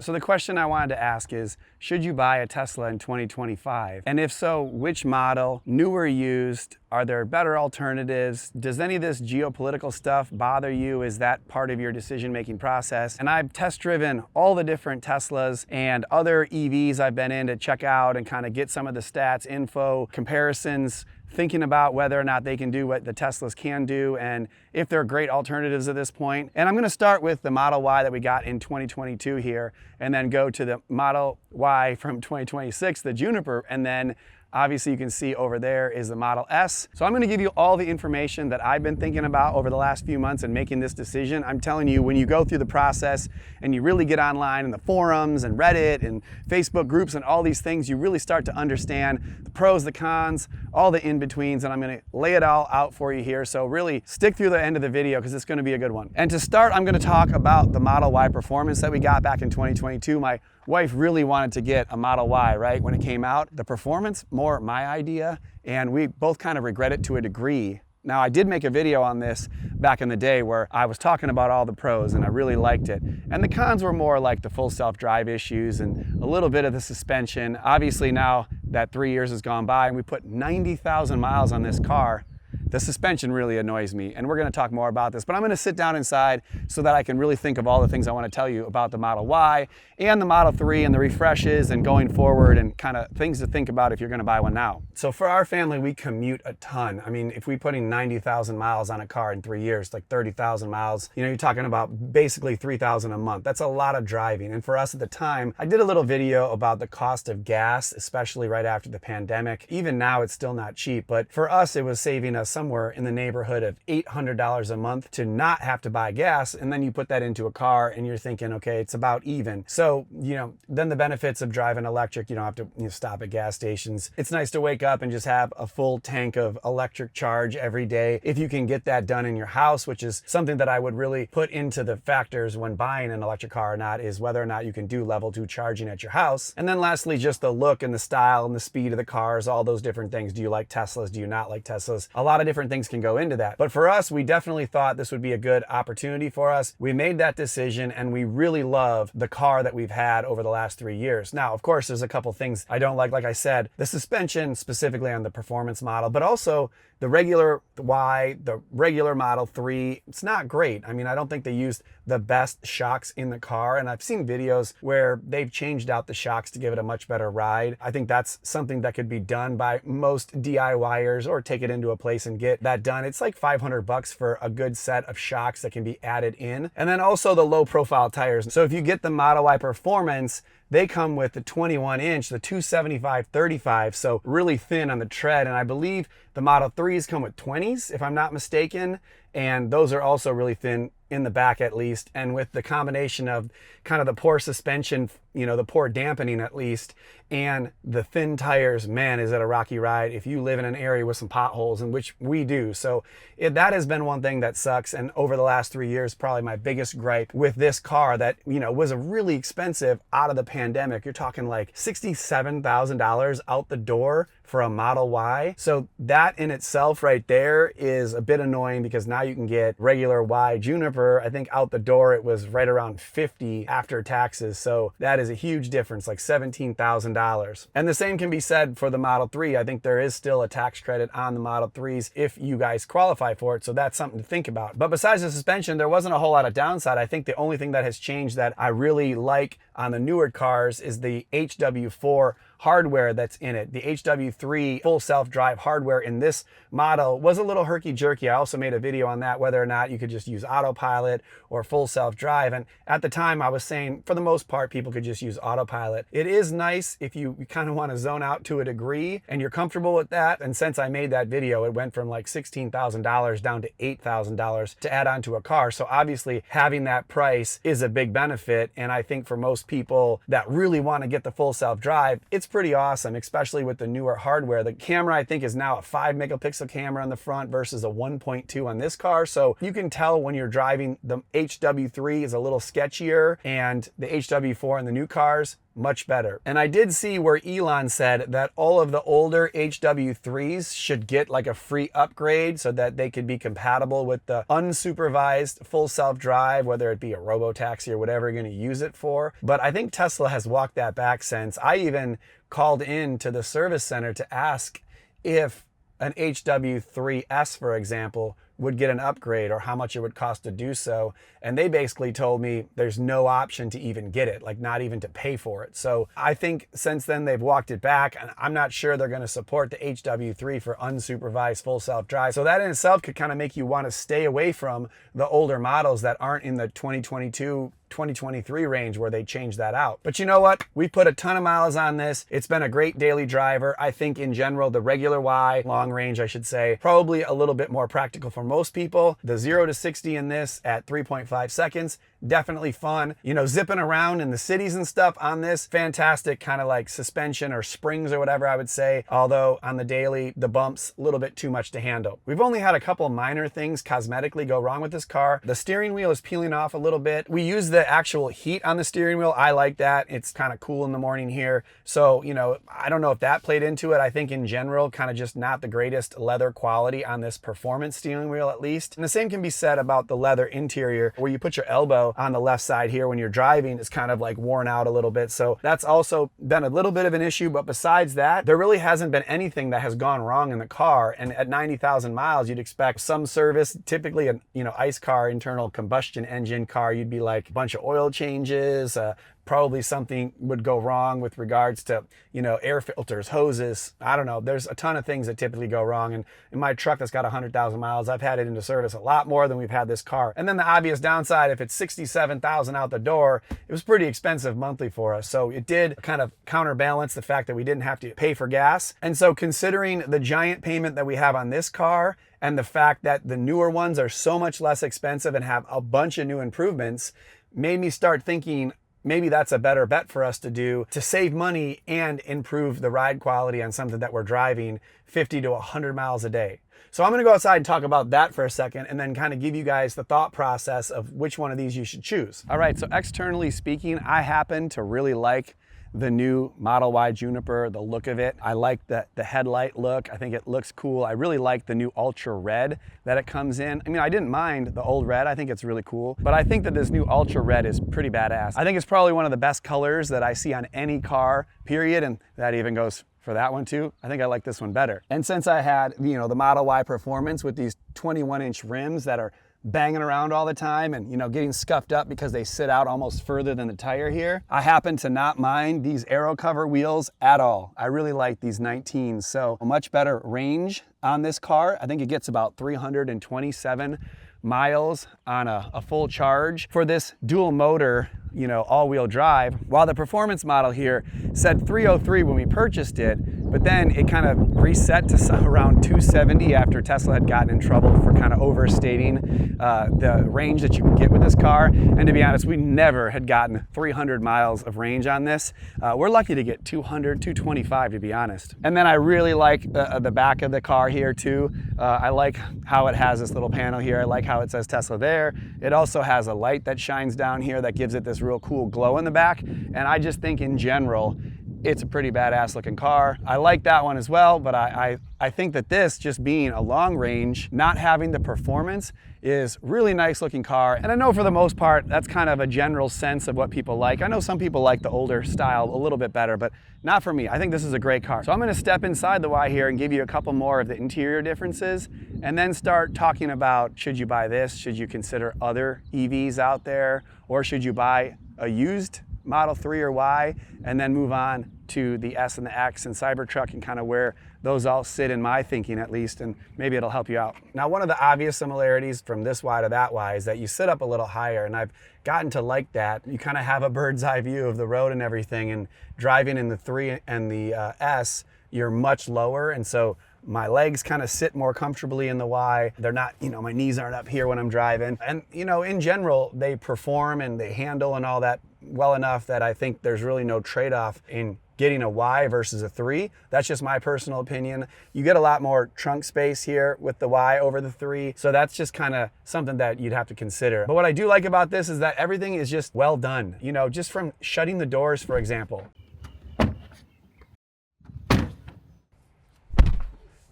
So the question I wanted to ask is, should you buy a Tesla in 2025? And if so, which model, new or used? Are there better alternatives? Does any of this geopolitical stuff bother you? Is that part of your decision-making process? And I've test driven all the different Teslas and other EVs I've been in to check out and kind of get some of the stats, info, comparisons, thinking about whether or not they can do what the Teslas can do and if they're great alternatives at this point. And I'm gonna start with the Model Y that we got in 2022 here, and then go to the Model Y from 2026, the Juniper, and then obviously you can see over there is the Model S. So I'm gonna give you all the information that I've been thinking about over the last few months and making this decision. I'm telling you, when you go through the process and you really get online in the forums and Reddit and Facebook groups and all these things, you really start to understand the pros, the cons, all the in-betweens, and I'm gonna lay it all out for you here. So really stick through the end of the video because it's gonna be a good one. And to start, I'm gonna talk about the Model Y Performance that we got back in 2022. My wife really wanted to get a Model Y, right? When it came out, the performance, more my idea, and we both kind of regret it to a degree. Now, I did make a video on this back in the day where I was talking about all the pros and I really liked it. And the cons were more like the full self-drive issues and a little bit of the suspension. Obviously now that 3 years has gone by and we put 90,000 miles on this car, the suspension really annoys me, and we're gonna talk more about this, but I'm gonna sit down inside so that I can really think of all the things I wanna tell you about the Model Y and the Model 3 and the refreshes and going forward and kind of things to think about if you're gonna buy one now. So for our family, we commute a ton. I mean, if we're putting 90,000 miles on a car in 3 years, like 30,000 miles, you know, you're talking about basically 3,000 a month. That's a lot of driving. And for us at the time, I did a little video about the cost of gas, especially right after the pandemic. Even now, it's still not cheap, but for us, it was saving us somewhere in the neighborhood of $800 a month to not have to buy gas. And then you put that into a car and you're thinking, okay, it's about even. So, you know, then the benefits of driving electric, you don't have to stop at gas stations. It's nice to wake up and just have a full tank of electric charge every day. If you can get that done in your house, which is something that I would really put into the factors when buying an electric car or not, is whether or not you can do level 2 charging at your house. And then lastly, just the look and the style and the speed of the cars, all those different things. Do you like Teslas? Do you not like Teslas? A lot of different things can go into that. But for us, we definitely thought this would be a good opportunity for us. We made that decision and we really love the car that we've had over the last 3 years. Now, of course, there's a couple things I don't like I said, the suspension specifically on the performance model, but also the regular Y, the regular Model 3, it's not great. I mean, I don't think they used the best shocks in the car, and I've seen videos where they've changed out the shocks to give it a much better ride. I think that's something that could be done by most DIYers, or take it into a place and get that done. It's like $500 for a good set of shocks that can be added in. And then also the low profile tires. So if you get the Model Y Performance, they come with the 21-inch, the 275/35, so really thin on the tread. And I believe the Model 3s come with 20s, if I'm not mistaken. And those are also really thin in the back at least. And with the combination of kind of the poor suspension, you know, the poor dampening at least, and the thin tires, man, is it a rocky ride if you live in an area with some potholes, in which we do. So that has been one thing that sucks. And over the last 3 years, probably my biggest gripe with this car that, you know, was a really expensive out of the pandemic. You're talking like $67,000 out the door for a Model Y. So that in itself right there is a bit annoying, because now you can get regular Y Juniper. I think out the door it was right around 50 after taxes. So that is a huge difference, like $17,000. And the same can be said for the Model 3. I think there is still a tax credit on the Model 3s if you guys qualify for it. So that's something to think about. But besides the suspension, there wasn't a whole lot of downside. I think the only thing that has changed that I really like on the newer cars is the HW4 hardware that's in it. The HW3 full self-drive hardware in this model was a little herky-jerky. I also made a video on that, whether or not you could just use autopilot or full self-drive. And at the time I was saying, for the most part, people could just use autopilot. It is nice if you kind of want to zone out to a degree and you're comfortable with that. And since I made that video, it went from like $16,000 down to $8,000 to add on to a car. So obviously having that price is a big benefit. And I think for most people that really want to get the full self-drive, it's pretty awesome, especially with the newer hardware. The camera, I think, is now a 5 megapixel camera on the front versus a 1.2 on this car. So you can tell when you're driving, the HW3 is a little sketchier, and the HW4 in the new cars, much better. And I did see where Elon said that all of the older HW3s should get like a free upgrade so that they could be compatible with the unsupervised full self-drive, whether it be a robo-taxi or whatever you're going to use it for. But I think Tesla has walked that back since. I even called in to the service center to ask if an HW3S, for example, would get an upgrade or how much it would cost to do so. And they basically told me there's no option to even get it, like not even to pay for it. So I think since then they've walked it back, and I'm not sure they're going to support the HW3 for unsupervised full self-drive. So that in itself could kind of make you want to stay away from the older models that aren't in the 2022 2023 range where they changed that out. But you know what? We put a ton of miles on this. It's been a great daily driver. I think in general, the regular Y, long range, I should say, probably a little bit more practical for most people. The 0 to 60 in this at 3.5 seconds, definitely fun. You know, zipping around in the cities and stuff on this, fantastic kind of like suspension or springs or whatever I would say. Although on the daily, the bumps, a little bit too much to handle. We've only had a couple minor things cosmetically go wrong with this car. The steering wheel is peeling off a little bit. We use the actual heat on the steering wheel. I like that. It's kind of cool in the morning here. So, you know, I don't know if that played into it. I think in general, kind of just not the greatest leather quality on this performance steering wheel, at least. And the same can be said about the leather interior, where you put your elbow on the left side here when you're driving is kind of like worn out a little bit. So that's also been a little bit of an issue. But besides that, there really hasn't been anything that has gone wrong in the car. And at 90,000 miles, you'd expect some service. Typically a, you know, ICE car, internal combustion engine car, you'd be like a bunch of oil changes, probably something would go wrong with regards to, you know, air filters, hoses. I don't know. There's a ton of things that typically go wrong. And in my truck that's got 100,000 miles, I've had it into service a lot more than we've had this car. And then the obvious downside, if it's 67,000 out the door, it was pretty expensive monthly for us. So it did kind of counterbalance the fact that we didn't have to pay for gas. And so considering the giant payment that we have on this car and the fact that the newer ones are so much less expensive and have a bunch of new improvements, made me start thinking maybe that's a better bet for us to do to save money and improve the ride quality on something that we're driving 50 to 100 miles a day. So I'm going to go outside and talk about that for a second and then kind of give you guys the thought process of which one of these you should choose. All right, so externally speaking, I happen to really like the new Model Y Juniper, the look of it. I like the headlight look. I think it looks cool. I really like the new Ultra Red that it comes in. I mean, I didn't mind the old red. I think it's really cool. But I think that this new Ultra Red is pretty badass. I think it's probably one of the best colors that I see on any car, period. And that even goes for that one too. I think I like this one better. And since I had, you know, the Model Y Performance with these 21-inch rims that are banging around all the time and, you know, getting scuffed up because they sit out almost further than the tire here, I happen to not mind these aero cover wheels at all. I really like these 19s. So a much better range on this car. I think it gets about 327 miles on a full charge for this dual motor, you know, all-wheel drive, while the performance model here said 303 when we purchased it, but then it kind of reset to around 270 after Tesla had gotten in trouble for kind of overstating the range that you can get with this car. And to be honest, we never had gotten 300 miles of range on this. We're lucky to get 200, 225 to be honest. And then I really like the back of the car here too. I like how it has this little panel here. I like how it says Tesla there. It also has a light that shines down here that gives it this real cool glow in the back. And I just think in general, it's a pretty badass looking car. I like that one as well, but I think that this, just being a long range, not having the performance, is really nice looking car. And I know for the most part, that's kind of a general sense of what people like. I know some people like the older style a little bit better, but not for me. I think this is a great car. So I'm gonna step inside the Y here and give you a couple more of the interior differences and then start talking about, should you buy this? Should you consider other EVs out there? Or should you buy a used Model 3 or Y and then move on to the S and the X and Cybertruck and kind of where those all sit in my thinking at least, and maybe it'll help you out. Now, one of the obvious similarities from this Y to that Y is that you sit up a little higher, and I've gotten to like that. You kind of have a bird's eye view of the road and everything, and driving in the 3 and the S, you're much lower, and so my legs kind of sit more comfortably in the Y. They're not, you know, my knees aren't up here when I'm driving. And, you know, in general, they perform and they handle and all that well enough that I think there's really no trade-off in getting a Y versus a 3. That's just my personal opinion. You get a lot more trunk space here with the Y over the 3. So that's just kind of something that you'd have to consider. But what I do like about this is that everything is just well done. You know, just from shutting the doors, for example.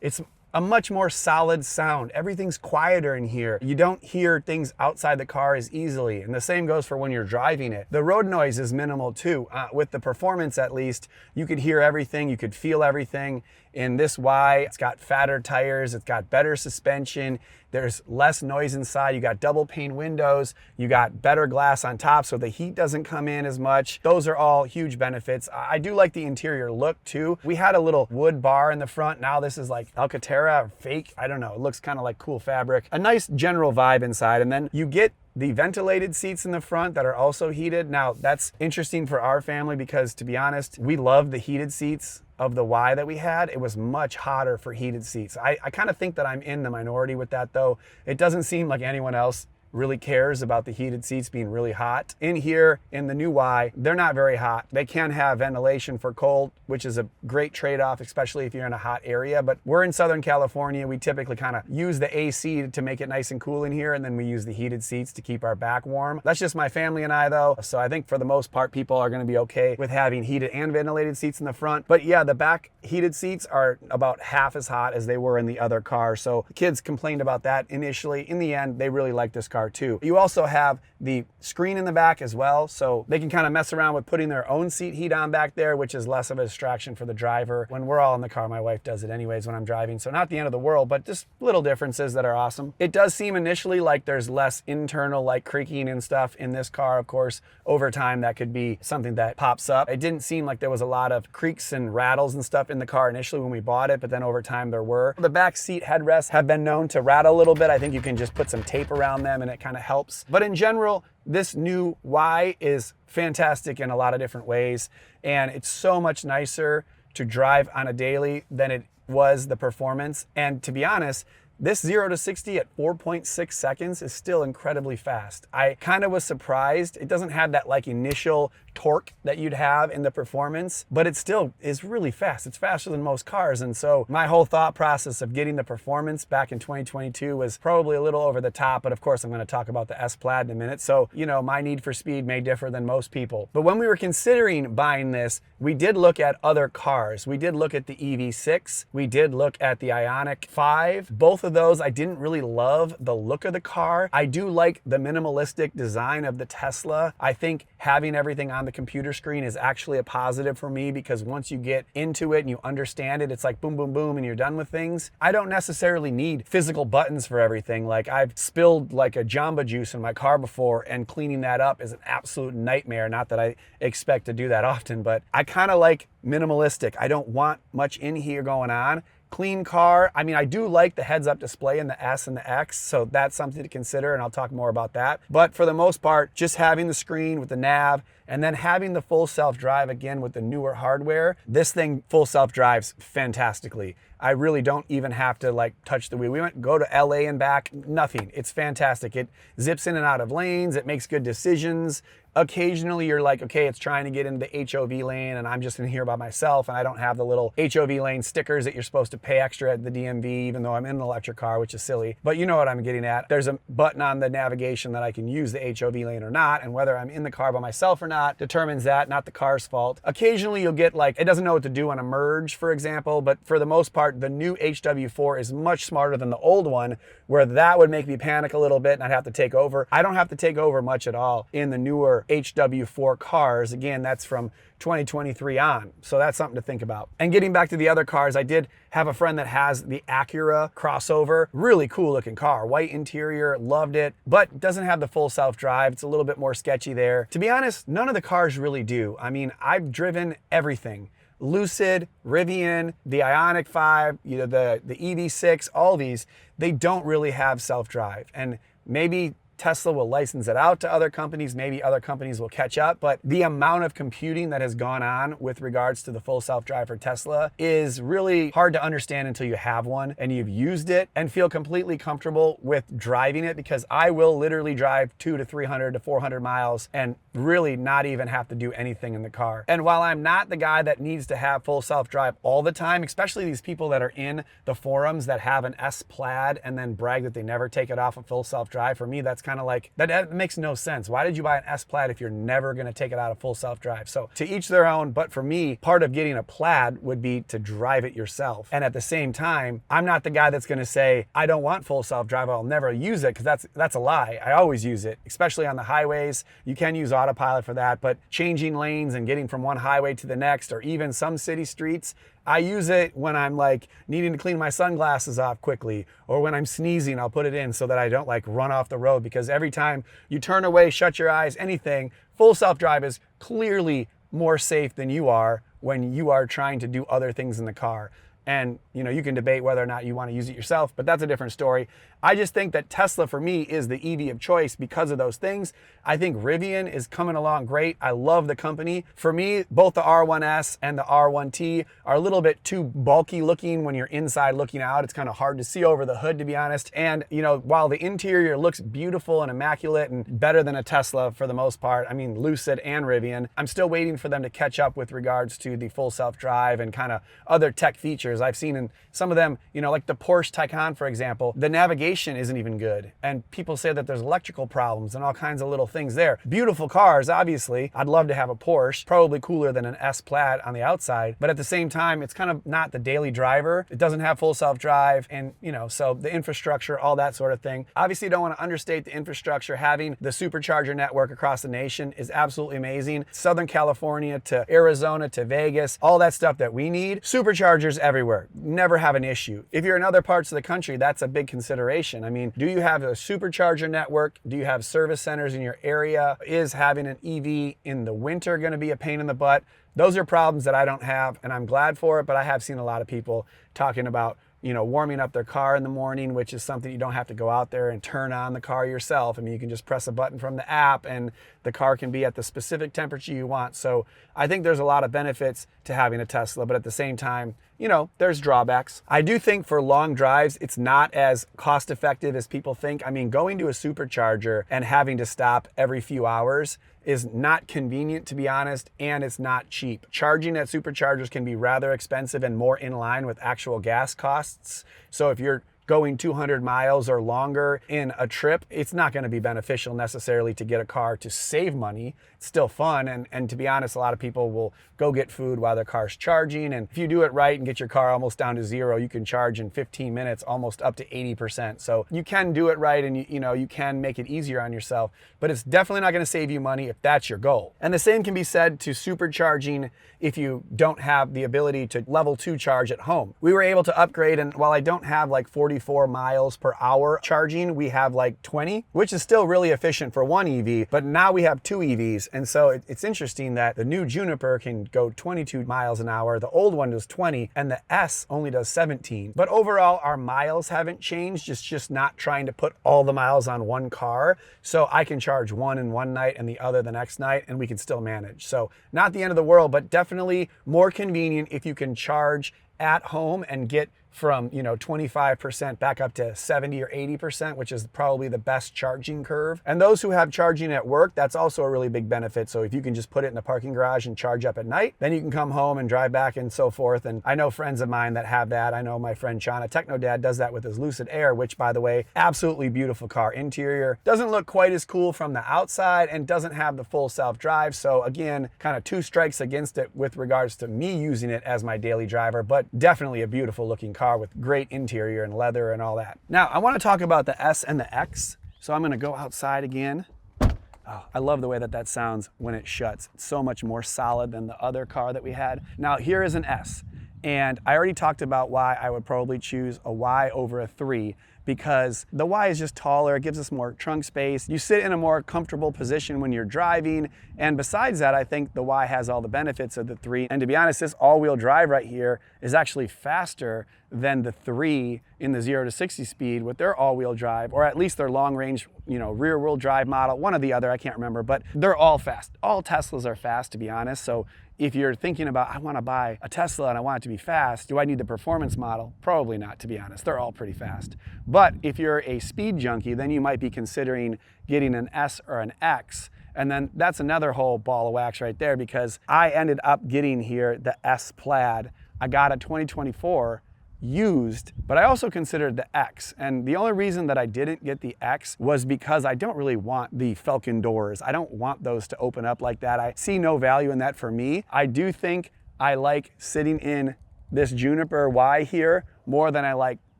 It's a much more solid sound. Everything's quieter in here. You don't hear things outside the car as easily. And the same goes for when you're driving it. The road noise is minimal too. With the performance at least, you could hear everything, you could feel everything. In this Y, it's got fatter tires, it's got better suspension, there's less noise inside, you got double pane windows, you got better glass on top so the heat doesn't come in as much. Those are all huge benefits. I do like the interior look too. We had a little wood bar in the front, now this is like Alcantara or fake, I don't know, it looks kind of like cool fabric. A nice general vibe inside, and then you get the ventilated seats in the front that are also heated. Now that's interesting for our family because, to be honest, we love the heated seats of the Y that we had. It was much hotter for heated seats. I kind of think that I'm in the minority with that though. It doesn't seem like anyone else really cares about the heated seats being really hot. In here, in the new Y, they're not very hot. They can have ventilation for cold, which is a great trade-off, especially if you're in a hot area. But we're in Southern California. We typically kind of use the AC to make it nice and cool in here, and then we use the heated seats to keep our back warm. That's just my family and I though. So I think for the most part, people are gonna be okay with having heated and ventilated seats in the front. But yeah, the back heated seats are about half as hot as they were in the other car. So the kids complained about that initially. In the end, they really like this car too. You also have the screen in the back as well, so they can kind of mess around with putting their own seat heat on back there, which is less of a distraction for the driver. When we're all in the car, my wife does it anyways when I'm driving, so not the end of the world, but just little differences that are awesome. It does seem initially like there's less internal like creaking and stuff in this car. Of course, over time that could be something that pops up. It didn't seem like there was a lot of creaks and rattles and stuff in the car initially when we bought it, but then over time there were. The back seat headrests have been known to rattle a little bit. I think you can just put some tape around them and it kind of helps. But in general, this new Y is fantastic in a lot of different ways, and it's so much nicer to drive on a daily than it was the performance. And to be honest, this 0 to 60 at 4.6 seconds is still incredibly fast. I kind of was surprised. It doesn't have that like initial torque that you'd have in the performance, but it still is really fast. It's faster than most cars. And so my whole thought process of getting the performance back in 2022 was probably a little over the top, but of course I'm going to talk about the S Plaid in a minute. So, you know, my need for speed may differ than most people. But when we were considering buying this, we did look at other cars. We did look at the EV6. We did look at the Ioniq 5. Both of those, I didn't really love the look of the car. I do like the minimalistic design of the Tesla. I think having everything on the computer screen is actually a positive for me, because once you get into it and you understand it, it's like boom, boom, boom, and you're done with things. I don't necessarily need physical buttons for everything. Like, I've spilled like a Jamba Juice in my car before, and cleaning that up is an absolute nightmare. Not that I expect to do that often, but I kind of like minimalistic. I don't want much in here going on. Clean car. I mean, I do like the heads-up display in the S and the X, so that's something to consider, and I'll talk more about that. But for the most part, just having the screen with the nav and then having the full self-drive again with the newer hardware, this thing full self-drives fantastically. I really don't even have to like touch the wheel. We go to LA and back, nothing. It's fantastic. It zips in and out of lanes. It makes good decisions. Occasionally you're like, okay, it's trying to get into the HOV lane and I'm just in here by myself and I don't have the little HOV lane stickers that you're supposed to pay extra at the DMV, even though I'm in an electric car, which is silly. But you know what I'm getting at. There's a button on the navigation that I can use the HOV lane or not, and whether I'm in the car by myself or not determines that, not the car's fault. Occasionally you'll get like, it doesn't know what to do on a merge, for example, but for the most part, the new HW4 is much smarter than the old one, where that would make me panic a little bit and I'd have to take over. I don't have to take over much at all in the newer HW4 cars. Again, that's from 2023 on. So that's something to think about. And getting back to the other cars, I did have a friend that has the Acura crossover. Really cool looking car. White interior, loved it, but doesn't have the full self-drive. It's a little bit more sketchy there. To be honest, none of the cars really do. I mean, I've driven everything. Lucid, Rivian, the Ioniq 5, you know, the EV6, all these, they don't really have self-drive. And maybe Tesla will license it out to other companies. Maybe other companies will catch up. But the amount of computing that has gone on with regards to the full self-drive for Tesla is really hard to understand until you have one and you've used it and feel completely comfortable with driving it, because I will literally drive 200 to 300 to 400 miles and really not even have to do anything in the car. And while I'm not the guy that needs to have full self-drive all the time, especially these people that are in the forums that have an S Plaid and then brag that they never take it off of full self-drive, for me that's kind of like, that makes no sense. Why did you buy an S Plaid if you're never going to take it out of full self-drive? So to each their own, but for me, part of getting a Plaid would be to drive it yourself. And at the same time, I'm not the guy that's going to say, I don't want full self-drive, I'll never use it, because that's a lie. I always use it, especially on the highways. You can use autopilot for that, but changing lanes and getting from one highway to the next, or even some city streets, I use it when I'm like needing to clean my sunglasses off quickly, or when I'm sneezing, I'll put it in so that I don't like run off the road, because every time you turn away, shut your eyes, anything, full self-drive is clearly more safe than you are when you are trying to do other things in the car. And you know, you can debate whether or not you want to use it yourself, but that's a different story. I just think that Tesla for me is the EV of choice because of those things. I think Rivian is coming along great. I love the company. For me, both the R1S and the R1T are a little bit too bulky looking when you're inside looking out. It's kind of hard to see over the hood, to be honest. And you know, while the interior looks beautiful and immaculate and better than a Tesla for the most part, I mean Lucid and Rivian, I'm still waiting for them to catch up with regards to the full self-drive and kind of other tech features. I've seen in some of them, you know, like the Porsche Taycan, for example, the navigation isn't even good. And people say that there's electrical problems and all kinds of little things there. Beautiful cars, obviously. I'd love to have a Porsche, probably cooler than an S Plaid on the outside. But at the same time, it's kind of not the daily driver. It doesn't have full self-drive, and you know, so the infrastructure, all that sort of thing. Obviously, you don't want to understate the infrastructure. Having the supercharger network across the nation is absolutely amazing. Southern California to Arizona to Vegas, all that stuff that we need. Superchargers everywhere. Never have an issue. If you're in other parts of the country, that's a big consideration. I mean, do you have a supercharger network? Do you have service centers in your area? Is having an EV in the winter going to be a pain in the butt? Those are problems that I don't have, and I'm glad for it, but I have seen a lot of people talking about, you know, warming up their car in the morning, which is something you don't have to go out there and turn on the car yourself. I mean, you can just press a button from the app and the car can be at the specific temperature you want. So I think there's a lot of benefits to having a Tesla, but at the same time, you know, there's drawbacks. I do think for long drives, it's not as cost effective as people think. I mean, going to a supercharger and having to stop every few hours is not convenient, to be honest, and it's not cheap. Charging at superchargers can be rather expensive and more in line with actual gas costs. So if you're going 200 miles or longer in a trip, it's not going to be beneficial necessarily to get a car to save money. It's still fun, and to be honest, a lot of people will go get food while their car's charging, and if you do it right and get your car almost down to zero, you can charge in 15 minutes almost up to 80%. So you can do it right, and you know, you can make it easier on yourself, but it's definitely not going to save you money if that's your goal. And the same can be said to supercharging if you don't have the ability to level 2 charge at home. We were able to upgrade, and while I don't have like 44 miles per hour charging, we have like 20, which is still really efficient for one EV, but now we have 2 EVs. And so it's interesting that the new Juniper can go 22 miles an hour, the old one does 20, and the S only does 17. But overall, our miles haven't changed. It's just not trying to put all the miles on one car. So I can charge one in one night and the other the next night, and we can still manage. So not the end of the world, but definitely more convenient if you can charge at home and get from, you know, 25% back up to 70 or 80%, which is probably the best charging curve. And those who have charging at work, that's also a really big benefit. So if you can just put it in the parking garage and charge up at night, then you can come home and drive back and so forth. And I know friends of mine that have that. I know my friend Chana Technodad does that with his Lucid Air, which, by the way, absolutely beautiful car. Interior doesn't look quite as cool from the outside and doesn't have the full self-drive. So again, kind of 2 strikes against it with regards to me using it as my daily driver, but definitely a beautiful looking car with great interior and leather and all that. Now, I want to talk about the S and the X. So I'm going to go outside again. Oh, I love the way that sounds when it shuts. It's so much more solid than the other car that we had. Now, here is an S. And I already talked about why I would probably choose a Y over a 3, because the Y is just taller, it gives us more trunk space. You sit in a more comfortable position when you're driving, and besides that, I think the Y has all the benefits of the 3. And to be honest, this all-wheel drive right here is actually faster than the 3 in the 0 to 60 speed with their all-wheel drive, or at least their long-range, rear-wheel drive model, one or the other, I can't remember, but they're all fast. All Teslas are fast, to be honest. So if you're thinking about, I want to buy a Tesla and I want it to be fast, do I need the performance model? Probably not, to be honest. They're all pretty fast. But if you're a speed junkie, then you might be considering getting an S or an X. And then that's another whole ball of wax right there, because I ended up getting here the S Plaid. I got a 2024 used, but I also considered the X. And the only reason that I didn't get the X was because I don't really want the Falcon doors. I don't want those to open up like that. I see no value in that for me. I do think I like sitting in this Juniper Y here more than I like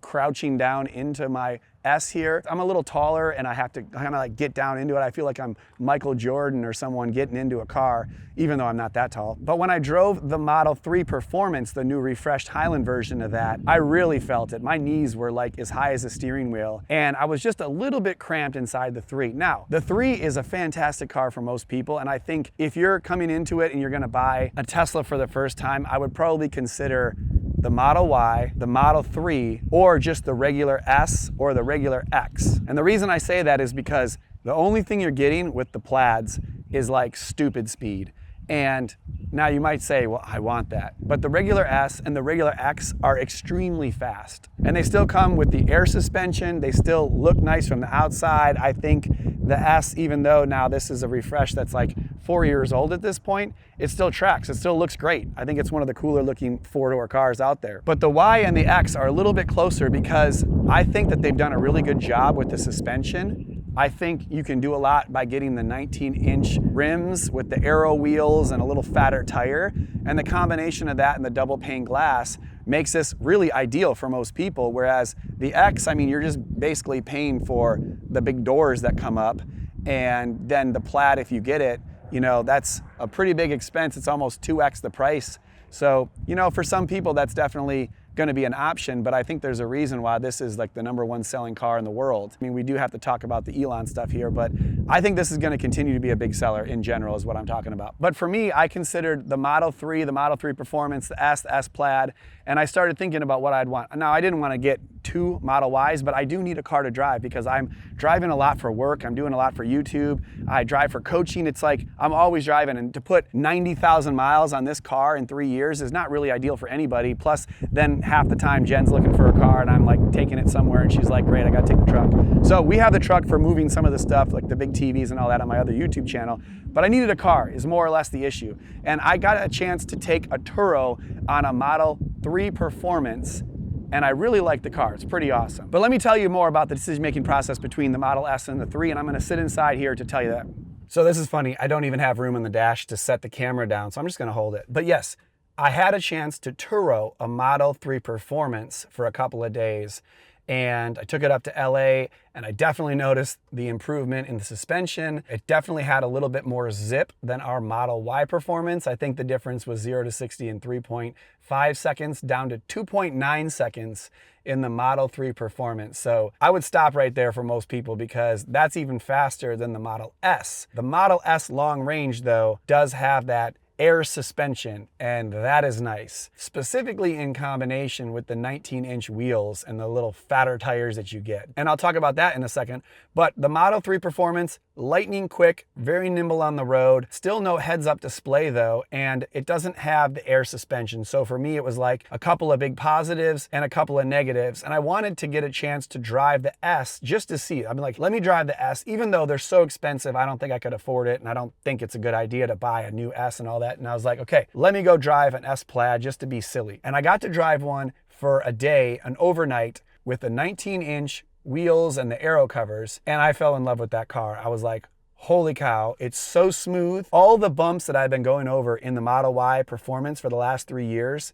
crouching down into my S here. I'm a little taller and I have to kind of like get down into it. I feel like I'm Michael Jordan or someone getting into a car, even though I'm not that tall. But when I drove the Model 3 Performance, the new refreshed Highland version of that, I really felt it. My knees were like as high as the steering wheel, and I was just a little bit cramped inside the 3. Now, the 3 is a fantastic car for most people, and I think if you're coming into it and you're gonna buy a Tesla for the first time, I would probably consider the Model Y, the Model 3, or just the regular S or the regular X. And the reason I say that is because the only thing you're getting with the Plaids is like stupid speed. And now you might say, well, I want that. But the regular S and the regular X are extremely fast. And they still come with the air suspension. They still look nice from the outside. I think the S, even though now this is a refresh that's like 4 years old at this point, it still tracks. It still looks great. I think it's one of the cooler looking 4-door cars out there. But the Y and the X are a little bit closer because I think that they've done a really good job with the suspension. I think you can do a lot by getting the 19-inch rims with the aero wheels and a little fatter tire. And the combination of that and the double pane glass makes this really ideal for most people. Whereas the X, I mean, you're just basically paying for the big doors that come up. And then the Plaid, if you get it, that's a pretty big expense. It's almost 2x the price. So, for some people, that's definitely going to be an option, but I think there's a reason why this is like the #1 selling car in the world. I mean, we do have to talk about the Elon stuff here, but I think this is going to continue to be a big seller in general is what I'm talking about. But for me, I considered the Model 3, the Model 3 Performance, the S Plaid, and I started thinking about what I'd want. Now, I didn't want to get 2 Model Ys, but I do need a car to drive because I'm driving a lot for work. I'm doing a lot for YouTube. I drive for coaching. It's like I'm always driving, and to put 90,000 miles on this car in 3 years is not really ideal for anybody. Plus, then half the time Jen's looking for a car and I'm like taking it somewhere and she's like, great, I got to take the truck. So we have the truck for moving some of the stuff like the big TVs and all that on my other YouTube channel, but I needed a car is more or less the issue. And I got a chance to take a Turo on a Model 3 Performance, and I really like the car. It's pretty awesome. But let me tell you more about the decision-making process between the Model S and the 3, and I'm gonna sit inside here to tell you that. So this is funny, I don't even have room in the dash to set the camera down, so I'm just gonna hold it. But yes, I had a chance to Turo a Model 3 Performance for a couple of days, and I took it up to LA, and I definitely noticed the improvement in the suspension. It definitely had a little bit more zip than our Model Y Performance. I think the difference was 0 to 60 in 3.5 seconds down to 2.9 seconds in the Model 3 Performance. So I would stop right there for most people because that's even faster than the Model S. The Model S long range, though, does have that air suspension, and that is nice, specifically in combination with the 19-inch wheels and the little fatter tires that you get. And I'll talk about that in a second. But the Model 3 Performance, lightning quick, very nimble on the road, still no heads-up display though, and it doesn't have the air suspension. So for me, it was like a couple of big positives and a couple of negatives, and I wanted to get a chance to drive the S just to see it. I'm like, let me drive the S, even though they're so expensive, I don't think I could afford it, and I don't think it's a good idea to buy a new S and all that. And I was like, okay, let me go drive an S Plaid just to be silly. And I got to drive one for a day, an overnight, with the 19-inch wheels and the aero covers, and I fell in love with that car. I was like, holy cow, it's so smooth. All the bumps that I've been going over in the Model Y Performance for the last 3 years,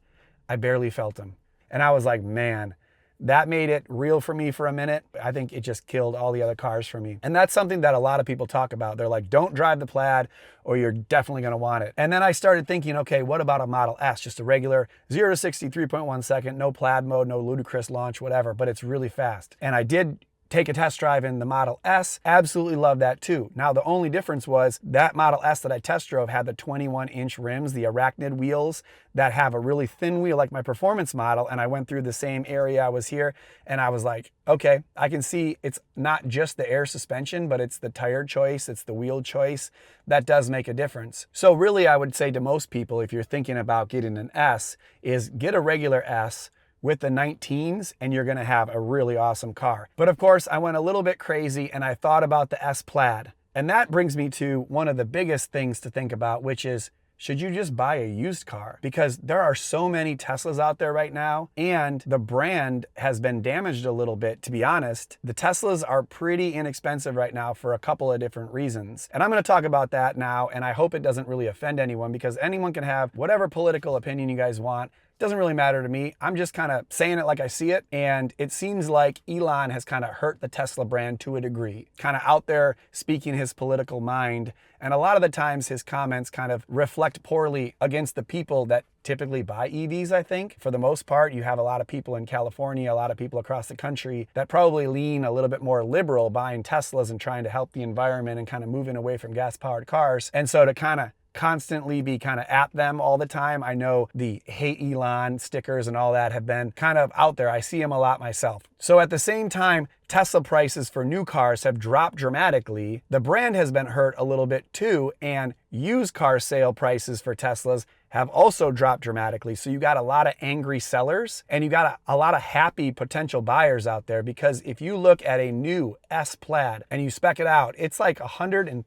I barely felt them. And I was like, man, that made it real for me for a minute. I think it just killed all the other cars for me. And that's something that a lot of people talk about. They're like, don't drive the Plaid or you're definitely gonna want it. And then I started thinking, okay, what about a Model S? Just a regular 0 to 60, 3.1 second, no Plaid mode, no ludicrous launch, whatever, but it's really fast. And I did take a test drive in the Model S, absolutely love that too. Now the only difference was that Model S that I test drove had the 21-inch rims, the Arachnid wheels that have a really thin wheel like my performance model, and I went through the same area I was here and I was like, okay, I can see it's not just the air suspension, but it's the tire choice, it's the wheel choice that does make a difference. So really I would say to most people, if you're thinking about getting an S, is get a regular S with the 19s and you're gonna have a really awesome car. But of course, I went a little bit crazy and I thought about the S Plaid. And that brings me to one of the biggest things to think about, which is, should you just buy a used car? Because there are so many Teslas out there right now, and the brand has been damaged a little bit, to be honest. The Teslas are pretty inexpensive right now for a couple of different reasons. And I'm gonna talk about that now, and I hope it doesn't really offend anyone, because anyone can have whatever political opinion you guys want. Doesn't really matter to me. I'm just kind of saying it like I see it. And it seems like Elon has kind of hurt the Tesla brand to a degree, kind of out there speaking his political mind. And a lot of the times his comments kind of reflect poorly against the people that typically buy EVs, I think. For the most part, you have a lot of people in California, a lot of people across the country that probably lean a little bit more liberal buying Teslas and trying to help the environment and kind of moving away from gas-powered cars. And so to kind of constantly be kind of at them all the time. I know the hate Elon stickers and all that have been kind of out there. I see them a lot myself. So at the same time, Tesla prices for new cars have dropped dramatically. The brand has been hurt a little bit too, and used car sale prices for Teslas have also dropped dramatically. So you got a lot of angry sellers and you got a lot of happy potential buyers out there, because if you look at a new S Plaid and you spec it out, it's like $113,000,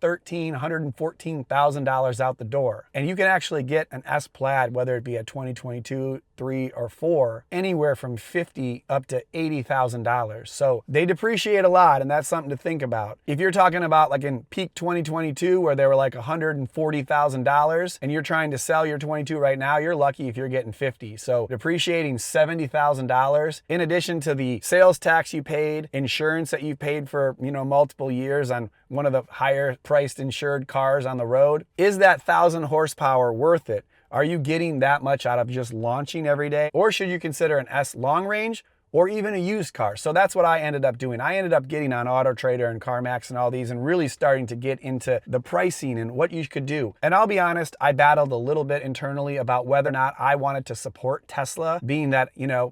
$114,000 out the door. And you can actually get an S Plaid, whether it be a 2022, 3 or 4, anywhere from $50,000 up to $80,000. So they depreciate a lot, and that's something to think about. If you're talking about like in peak 2022 where they were like $140,000 and you're trying to sell your 22 right now, you're lucky if you're getting 50. So depreciating $70,000 in addition to the sales tax you paid, insurance that you paid for, multiple years on one of the higher priced insured cars on the road, is that 1,000 horsepower worth it? Are you getting that much out of just launching every day? Or should you consider an S long range or even a used car? So that's what I ended up doing. I ended up getting on Auto Trader and CarMax and all these and really starting to get into the pricing and what you could do. And I'll be honest, I battled a little bit internally about whether or not I wanted to support Tesla, being that,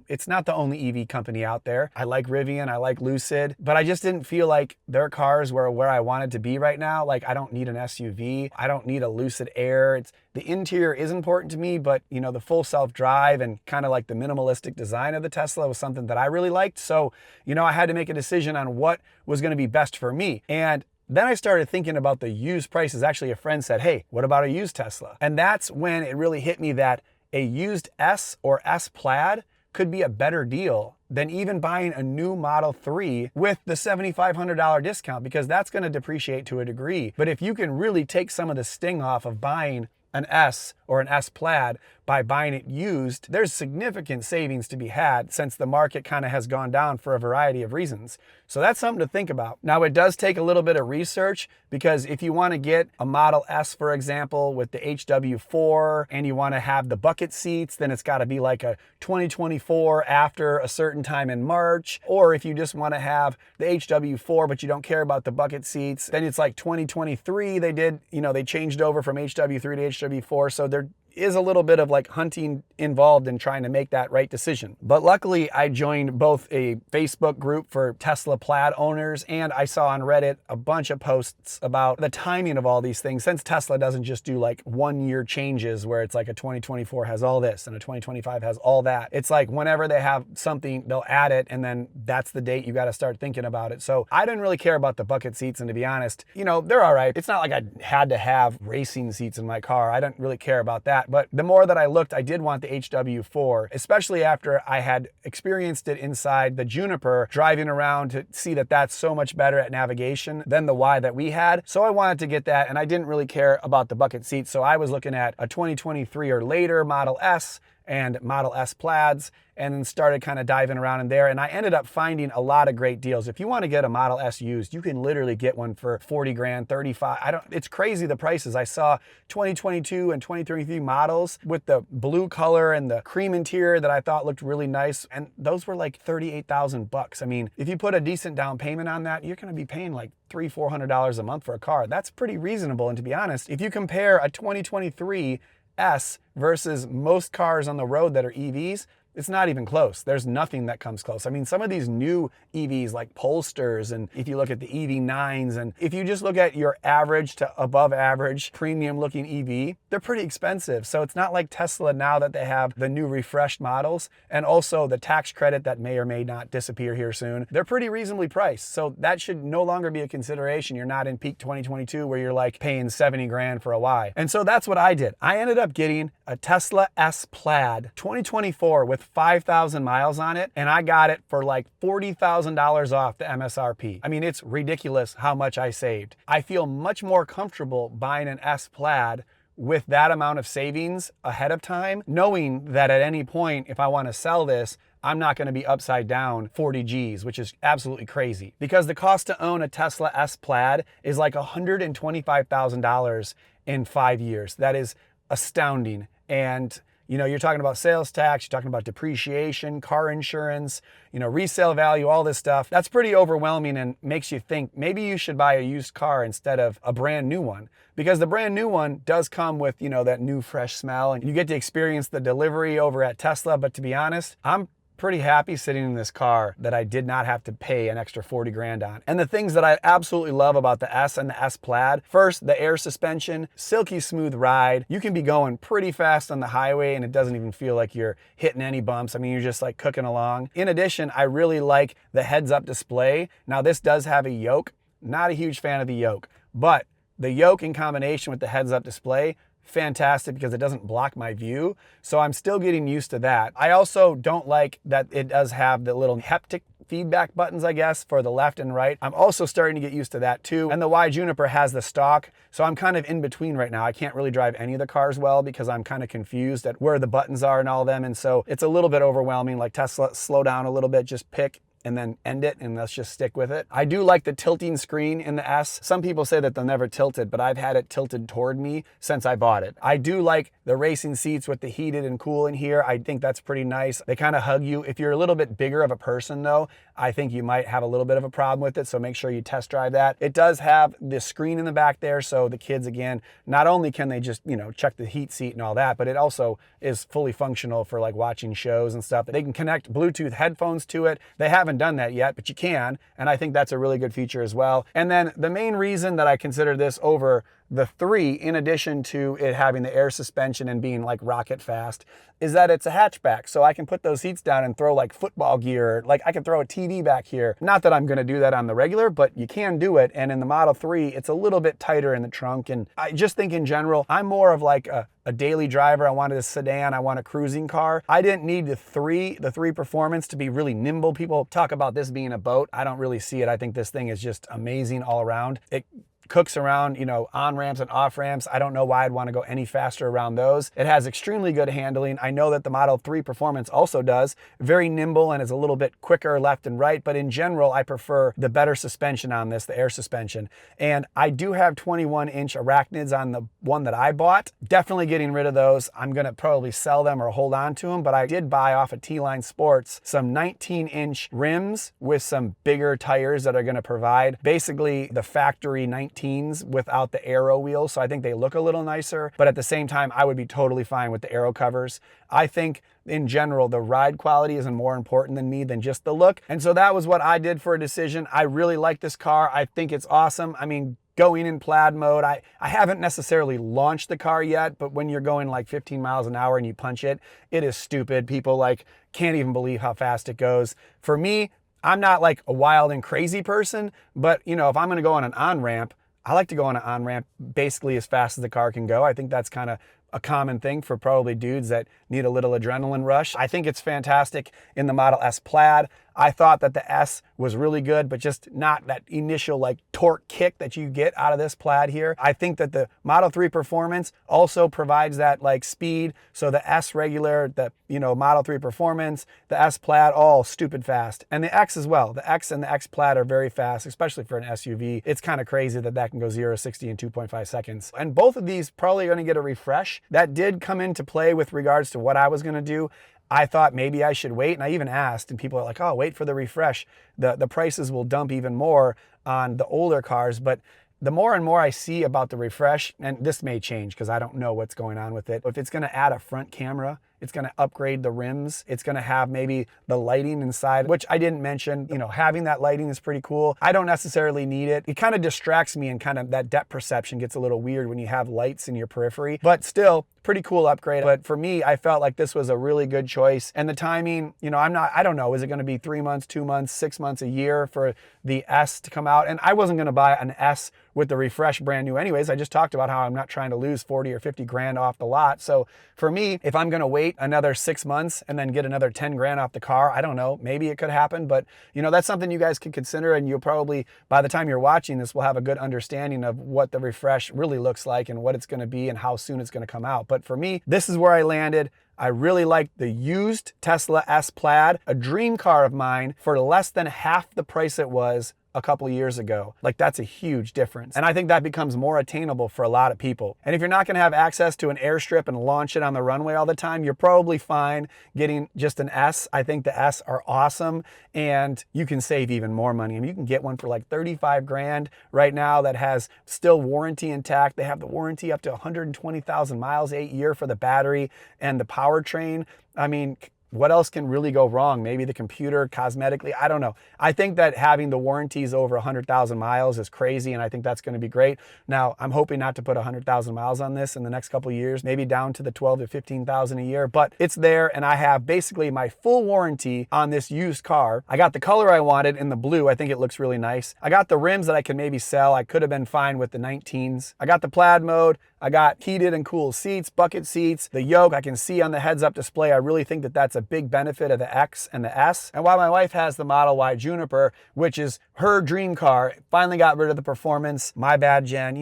it's not the only EV company out there. I like Rivian, I like Lucid, but I just didn't feel like their cars were where I wanted to be right now. Like, I don't need an SUV. I don't need a Lucid Air. The interior is important to me, but the full self-drive and kind of like the minimalistic design of the Tesla was something that I really liked. So, I had to make a decision on what was going to be best for me. And then I started thinking about the used prices. Actually, a friend said, hey, what about a used Tesla? And that's when it really hit me that a used S or S Plaid could be a better deal than even buying a new Model 3 with the $7,500 discount, because that's going to depreciate to a degree. But if you can really take some of the sting off of buying an S or an S Plaid by buying it used, there's significant savings to be had since the market kind of has gone down for a variety of reasons. So that's something to think about. Now, it does take a little bit of research, because if you want to get a Model S, for example, with the HW4 and you want to have the bucket seats, then it's got to be like a 2024 after a certain time in March. Or if you just want to have the HW4 but you don't care about the bucket seats, then it's like 2023 they changed over from HW3 to HW4. So there is a little bit of like hunting involved in trying to make that right decision. But luckily I joined both a Facebook group for Tesla Plaid owners, and I saw on Reddit a bunch of posts about the timing of all these things, since Tesla doesn't just do like 1 year changes where it's like a 2024 has all this and a 2025 has all that. It's like whenever they have something, they'll add it, and then that's the date you got to start thinking about it. So I didn't really care about the bucket seats, and to be honest, they're all right. It's not like I had to have racing seats in my car. I didn't really care about that. But the more that I looked, I did want the HW4, especially after I had experienced it inside the Juniper, driving around to see that that's so much better at navigation than the Y that we had. So I wanted to get that, and I didn't really care about the bucket seats. So I was looking at a 2023 or later Model S and Model S Plaids, and then started kind of diving around in there. And I ended up finding a lot of great deals. If you want to get a Model S used, you can literally get one for 40 grand, 35. It's crazy the prices. I saw 2022 and 2023 models with the blue color and the cream interior that I thought looked really nice. And those were like 38,000 bucks. I mean, if you put a decent down payment on that, you're going to be paying like $300-400 a month for a car. That's pretty reasonable. And to be honest, if you compare a 2023 S versus most cars on the road that are EVs, it's not even close. There's nothing that comes close. I mean, some of these new EVs like Polesters, and if you look at the EV9s, and if you just look at your average to above average premium looking EV, they're pretty expensive. So it's not like Tesla now that they have the new refreshed models and also the tax credit that may or may not disappear here soon. They're pretty reasonably priced. So that should no longer be a consideration. You're not in peak 2022 where you're like paying 70 grand for a Y. And so that's what I did. I ended up getting a Tesla S Plaid 2024 with 5,000 miles on it, and I got it for like $40,000 off the MSRP. I mean, it's ridiculous how much I saved. I feel much more comfortable buying an S Plaid with that amount of savings ahead of time, knowing that at any point, if I want to sell this, I'm not going to be upside down 40 G's, which is absolutely crazy. Because the cost to own a Tesla S Plaid is like $125,000 in 5 years. That is astounding. And you know, you're talking about sales tax, you're talking about depreciation, car insurance, you know, resale value, all this stuff. That's pretty overwhelming and makes you think maybe you should buy a used car instead of a brand new one. Because the brand new one does come with, you know, that new fresh smell, and you get to experience the delivery over at Tesla. But to be honest, I'm pretty happy sitting in this car that I did not have to pay an extra 40 grand on. And the things that I absolutely love about the S and the S Plaid, first, the air suspension, silky smooth ride. You can be going pretty fast on the highway and it doesn't even feel like you're hitting any bumps. I mean, you're just like cooking along. In addition, I really like the heads-up display. Now, this does have a yoke. Not a huge fan of the yoke, but the yoke in combination with the heads-up display, fantastic because it doesn't block my view. So I'm still getting used to that. I also don't like that it does have the little haptic feedback buttons, I guess, for the left and right. I'm also starting to get used to that too. And the Y Juniper has the stock. So I'm kind of in between right now. I can't really drive any of the cars well because I'm kind of confused at where the buttons are and all of them. And so it's a little bit overwhelming. Like Tesla, slow down a little bit, just pick and then end it, and let's just stick with it. I do like the tilting screen in the S. Some people say that they'll never tilt it, but I've had it tilted toward me since I bought it. I do like the racing seats with the heated and cool in here. I think that's pretty nice. They kind of hug you. If you're a little bit bigger of a person though, I think you might have a little bit of a problem with it, so make sure you test drive that. It does have the screen in the back there, so the kids, again, not only can they just, you know, check the heat seat and all that, but it also is fully functional for like watching shows and stuff. They can connect Bluetooth headphones to it. They haven't done that yet, but you can, and I think that's a really good feature as well. And then the main reason that I consider this over the 3, in addition to it having the air suspension and being like rocket fast, is that it's a hatchback. So I can put those seats down and throw like football gear. Like I can throw a TV back here. Not that I'm going to do that on the regular, but you can do it. And in the Model 3, it's a little bit tighter in the trunk. And I just think in general, I'm more of like a daily driver. I wanted a sedan. I want a cruising car. I didn't need the 3 Performance to be really nimble. People talk about this being a boat. I don't really see it. I think this thing is just amazing all around. It cooks around, you know, on ramps and off ramps. I don't know why I'd want to go any faster around those. It has extremely good handling. I know that the Model 3 Performance also does. Very nimble and is a little bit quicker left and right, but in general, I prefer the better suspension on this, the air suspension. And I do have 21-inch Arachnids on the one that I bought. Definitely getting rid of those. I'm going to probably sell them or hold on to them, but I did buy off of T-Line Sports some 19-inch rims with some bigger tires that are going to provide basically the factory 19s without the aero wheels. So I think they look a little nicer, but at the same time, I would be totally fine with the aero covers. I think in general, the ride quality isn't more important than me than just the look. And so that was what I did for a decision. I really like this car. I think it's awesome. I mean, going in Plaid mode, I haven't necessarily launched the car yet, but when you're going like 15 miles an hour and you punch it, it is stupid. People like can't even believe how fast it goes. For me, I'm not like a wild and crazy person, but you know, if I'm going to go on an on-ramp, I like to go on an on-ramp basically as fast as the car can go. I think that's kind of a common thing for probably dudes that need a little adrenaline rush. I think it's fantastic in the Model S Plaid. I thought that the S was really good, but just not that initial like torque kick that you get out of this Plaid here. I think that the Model 3 Performance also provides that like speed. So the S regular, the Model 3 Performance, the S Plaid, all stupid fast. And the X as well. The X and the X Plaid are very fast, especially for an SUV. It's kind of crazy that that can go 0 to 60 in 2.5 seconds. And both of these probably going to get a refresh. That did come into play with regards to what I was going to do. I thought maybe I should wait, and I even asked, and people are like, oh, wait for the refresh. The prices will dump even more on the older cars, but the more and more I see about the refresh, and this may change because I don't know what's going on with it. If it's going to add a front camera, it's going to upgrade the rims. It's going to have maybe the lighting inside, which I didn't mention. Having that lighting is pretty cool. I don't necessarily need it. It kind of distracts me, and kind of that depth perception gets a little weird when you have lights in your periphery, but still pretty cool upgrade. But for me, I felt like this was a really good choice. And the timing, I don't know, is it going to be 3 months, 2 months, 6 months, a year for the S to come out? And I wasn't going to buy an S with the refresh brand new anyways. I just talked about how I'm not trying to lose 40 or 50 grand off the lot. So for me, if I'm going to wait another 6 months and then get another 10 grand off the car, I don't know, maybe it could happen, but that's something you guys could consider. And you'll probably, by the time you're watching this, will have a good understanding of what the refresh really looks like and what it's going to be and how soon it's going to come out. But for me, this is where I landed. I really liked the used Tesla S Plaid, a dream car of mine, for less than half the price it was a couple years ago. Like, that's a huge difference. And I think that becomes more attainable for a lot of people. And if you're not gonna have access to an airstrip and launch it on the runway all the time, you're probably fine getting just an S. I think the S are awesome, and you can save even more money. I mean, you can get one for like 35 grand right now that has still warranty intact. They have the warranty up to 120,000 miles, 8 year for the battery and the powertrain. I mean, what else can really go wrong? Maybe the computer, cosmetically, I don't know. I think that having the warranties over 100,000 miles is crazy, and I think that's going to be great. Now, I'm hoping not to put 100,000 miles on this in the next couple of years, maybe down to the 12 to 15,000 a year, but it's there, and I have basically my full warranty on this used car. I got the color I wanted in the blue. I think it looks really nice. I got the rims that I can maybe sell. I could have been fine with the 19s. I got the Plaid mode. I got heated and cool seats, bucket seats, the yoke I can see on the heads-up display. I really think that that's a big benefit of the X and the S. And while my wife has the Model Y Juniper, which is her dream car, finally got rid of the Performance. My bad, Jen,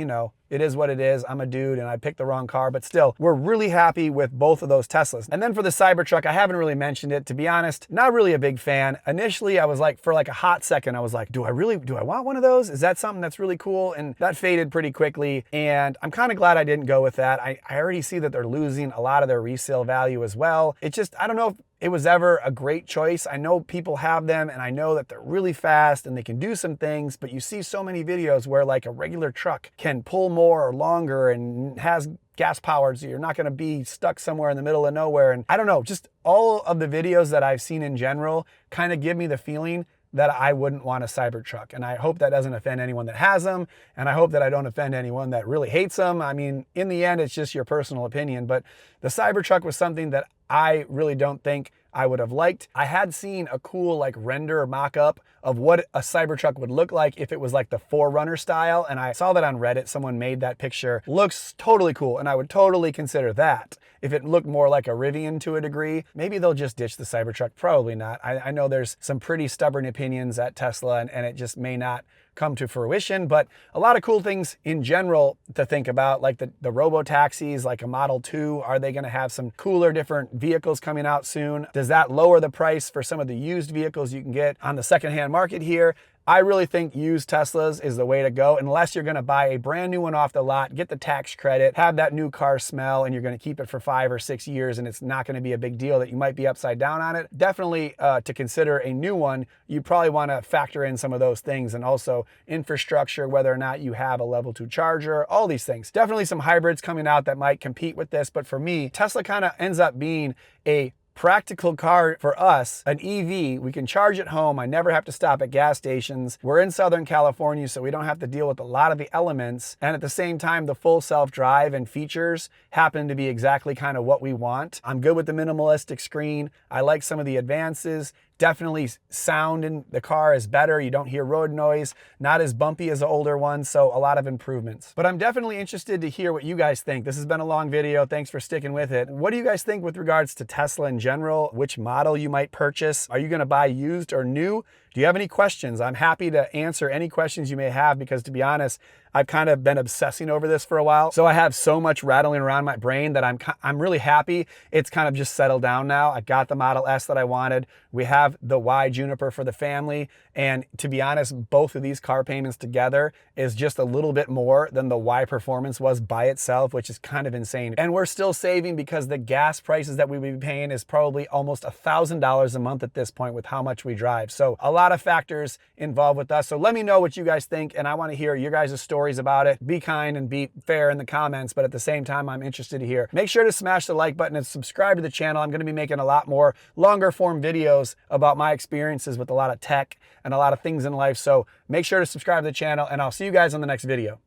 it is what it is. I'm a dude and I picked the wrong car, but still, we're really happy with both of those Teslas. And then for the Cybertruck, I haven't really mentioned it. To be honest, not really a big fan. Initially, I was like, for like a hot second, I was like, do I want one of those? Is that something that's really cool? And that faded pretty quickly. And I'm kind of glad I didn't go with that. I already see that they're losing a lot of their resale value as well. It just, I don't know if it was ever a great choice. I know people have them, and I know that they're really fast and they can do some things, but you see so many videos where like a regular truck can pull more or longer and has gas powered, so you're not going to be stuck somewhere in the middle of nowhere. And I don't know, just all of the videos that I've seen in general kind of give me the feeling that I wouldn't want a Cybertruck. And I hope that doesn't offend anyone that has them. And I hope that I don't offend anyone that really hates them. I mean, in the end, it's just your personal opinion. But the Cybertruck was something that I really don't think I would have liked. I had seen a cool like render mock-up of what a Cybertruck would look like if it was like the 4Runner style. And I saw that on Reddit. Someone made that picture. Looks totally cool. And I would totally consider that. If it looked more like a Rivian to a degree, maybe they'll just ditch the Cybertruck. Probably not. I know there's some pretty stubborn opinions at Tesla, and it just may not come to fruition, but a lot of cool things in general to think about, like the robo-taxis, like a Model 2. Are they going to have some cooler, different vehicles coming out soon? Does that lower the price for some of the used vehicles you can get on the secondhand market here? I really think used Teslas is the way to go, unless you're going to buy a brand new one off the lot, get the tax credit, have that new car smell, and you're going to keep it for 5 or 6 years, and it's not going to be a big deal that you might be upside down on it. Definitely to consider a new one, you probably want to factor in some of those things, and also infrastructure, whether or not you have a level 2 charger, all these things. Definitely some hybrids coming out that might compete with this, but for me, Tesla kind of ends up being a practical car for us, an EV. We can charge at home. I never have to stop at gas stations. We're in Southern California, so we don't have to deal with a lot of the elements. And at the same time, the full self-drive and features happen to be exactly kind of what we want. I'm good with the minimalistic screen. I like some of the advances. Definitely sound in the car is better. You don't hear road noise, not as bumpy as the older ones, so a lot of improvements. But I'm definitely interested to hear what you guys think. This has been a long video. Thanks for sticking with it. What do you guys think with regards to Tesla in general, which model you might purchase. Are you gonna buy used or new? Do you have any questions? I'm happy to answer any questions you may have because, to be honest, I've kind of been obsessing over this for a while. So I have so much rattling around my brain that I'm really happy it's kind of just settled down now. I got the Model S that I wanted. We have the Y Juniper for the family. And to be honest, both of these car payments together is just a little bit more than the Y Performance was by itself, which is kind of insane. And we're still saving because the gas prices that we would be paying is probably almost $1,000 a month at this point with how much we drive. So a lot of factors involved with us. So let me know what you guys think, and I want to hear your guys' stories about it. Be kind and be fair in the comments, but at the same time, I'm interested to hear. Make sure to smash the like button and subscribe to the channel. I'm going to be making a lot more longer form videos about my experiences with a lot of tech and a lot of things in life. So make sure to subscribe to the channel, and I'll see you guys on the next video.